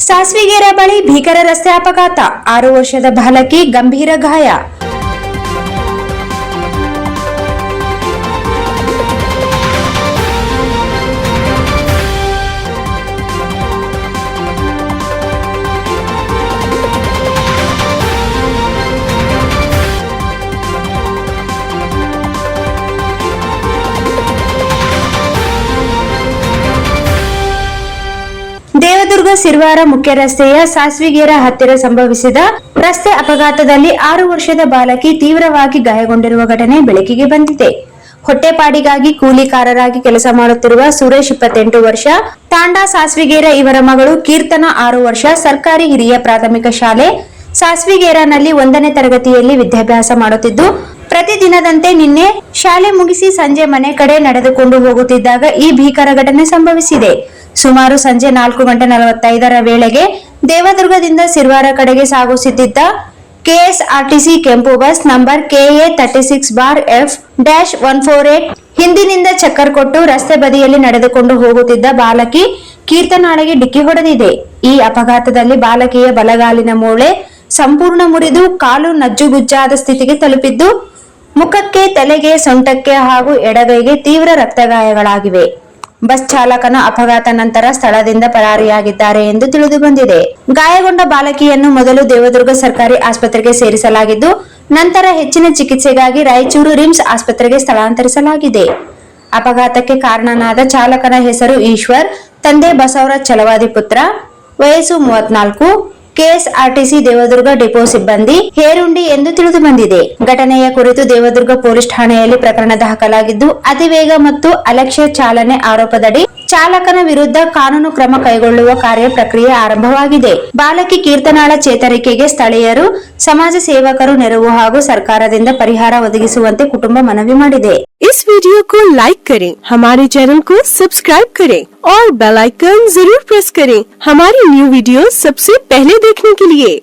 ಸಾಸ್ವಿಗೇರ ಬಳಿ ಭೀಕರ ರಸ್ತೆ ಅಪಘಾತ, 6 ವರ್ಷದ ಬಾಲಕಿ ಗಂಭೀರ ಗಾಯ. ದೇವದುರ್ಗ ಸಿರ್ವಾರ ಮುಖ್ಯ ರಸ್ತೆಯ ಸಾಸ್ವಿಗೇರ ಹತ್ತಿರ ಸಂಭವಿಸಿದ ರಸ್ತೆ ಅಪಘಾತದಲ್ಲಿ 6 ವರ್ಷದ ಬಾಲಕಿ ತೀವ್ರವಾಗಿ ಗಾಯಗೊಂಡಿರುವ ಘಟನೆ ಬೆಳಕಿಗೆ ಬಂದಿದೆ. ಹೊಟ್ಟೆಪಾಡಿಗಾಗಿ ಕೂಲಿಕಾರರಾಗಿ ಕೆಲಸ ಮಾಡುತ್ತಿರುವ ಸುರೇಶ್ 28 ವರ್ಷ, ತಾಂಡಾ ಸಾಸ್ವಿಗೇರ ಇವರ ಮಗಳು ಕೀರ್ತನ 6 ವರ್ಷ ಸರ್ಕಾರಿ ಹಿರಿಯ ಪ್ರಾಥಮಿಕ ಶಾಲೆ ಸಾಸ್ವಿಗೇರನಲ್ಲಿ 1ನೇ ತರಗತಿಯಲ್ಲಿ ವಿದ್ಯಾಭ್ಯಾಸ ಮಾಡುತ್ತಿದ್ದು, ಪ್ರತಿದಿನದಂತೆ ನಿನ್ನೆ ಶಾಲೆ ಮುಗಿಸಿ ಸಂಜೆ ಮನೆ ಕಡೆ ನಡೆದುಕೊಂಡು ಹೋಗುತ್ತಿದ್ದಾಗ ಈ ಭೀಕರ ಘಟನೆ ಸಂಭವಿಸಿದೆ. ಸುಮಾರು ಸಂಜೆ 4:45 ವೇಳೆಗೆ ದೇವದುರ್ಗದಿಂದ ಸಿರ್ವಾರ ಕಡೆಗೆ ಸಾಗುತ್ತಿದ್ದ ಕೆಎಸ್ಆರ್ಟಿಸಿ ಕೆಂಪು ಬಸ್ ನಂಬರ್ KA 36F-148 ಹಿಂದಿನಿಂದ ಚಕ್ಕರ್ ಕೊಟ್ಟು ರಸ್ತೆ ಬದಿಯಲ್ಲಿ ನಡೆದುಕೊಂಡು ಹೋಗುತ್ತಿದ್ದ ಬಾಲಕಿ ಕೀರ್ತನಾಳಿಗೆ ಡಿಕ್ಕಿ ಹೊಡೆದಿದೆ. ಈ ಅಪಘಾತದಲ್ಲಿ ಬಾಲಕಿಯ ಬಲಗಾಲಿನ ಮೂಳೆ ಸಂಪೂರ್ಣ ಮುರಿದು ಕಾಲು ನಜ್ಜುಗುಜ್ಜಾದ ಸ್ಥಿತಿಗೆ ತಲುಪಿದ್ದು, ಮುಖಕ್ಕೆ, ತಲೆಗೆ, ಸೊಂಟಕ್ಕೆ ಹಾಗೂ ಎಡಗೈಗೆ ತೀವ್ರ ರಕ್ತಗಾಯಗಳಾಗಿವೆ. ಬಸ್ ಚಾಲಕನ ಅಪಘಾತ ನಂತರ ಸ್ಥಳದಿಂದ ಪರಾರಿಯಾಗಿದ್ದಾರೆ ಎಂದು ತಿಳಿದು ಬಂದಿದೆ. ಗಾಯಗೊಂಡ ಬಾಲಕಿಯನ್ನು ಮೊದಲು ದೇವದುರ್ಗ ಸರ್ಕಾರಿ ಆಸ್ಪತ್ರೆಗೆ ಸೇರಿಸಲಾಗಿದ್ದು, ನಂತರ ಹೆಚ್ಚಿನ ಚಿಕಿತ್ಸೆಗಾಗಿ ರಾಯಚೂರು ರಿಮ್ಸ್ ಆಸ್ಪತ್ರೆಗೆ ಸ್ಥಳಾಂತರಿಸಲಾಗಿದೆ. ಅಪಘಾತಕ್ಕೆ ಕಾರಣನಾದ ಚಾಲಕನ ಹೆಸರು ಈಶ್ವರ್, ತಂದೆ ಬಸವರಾಜ್ ಛಲವಾದಿ ಪುತ್ರ, ವಯಸ್ಸು 34, ಕೆಎಸ್ಆರ್ಟಿಸಿ ದೇವದುರ್ಗ ಡಿಪೋ ಸಿಬ್ಬಂದಿ, ಹೇರುಂಡಿ ಎಂದು ತಿಳಿದು ಬಂದಿದೆ. ಘಟನೆಯ ಕುರಿತು ದೇವದುರ್ಗ ಪೊಲೀಸ್ ಠಾಣೆಯಲ್ಲಿ ಪ್ರಕರಣ ದಾಖಲಾಗಿದ್ದು, ಅತಿವೇಗ ಮತ್ತು ಅಲಕ್ಷ್ಯ ಚಾಲನೆ ಆರೋಪದಡಿ ಚಾಲಕನ ವಿರುದ್ಧ ಕಾನೂನು ಕ್ರಮ ಕೈಗೊಳ್ಳುವ ಕಾರ್ಯ ಪ್ರಕ್ರಿಯೆ ಆರಂಭವಾಗಿದೆ. ಬಾಲಕಿ ಕೀರ್ತನಾಳ ಚೇತರಿಕೆಗೆ ಸ್ಥಳೀಯರು, ಸಮಾಜ ಸೇವಕರು ನೆರವು ಹಾಗೂ ಸರ್ಕಾರದಿಂದ ಪರಿಹಾರ ಒದಗಿಸುವಂತೆ ಕುಟುಂಬ ಮನವಿ ಮಾಡಿದೆ. इस वीडियो को लाइक करें, हमारे चैनल को सब्सक्राइब करें और बेल आइकन जरूर प्रेस करें हमारी न्यू वीडियो सबसे पहले देखने के लिए।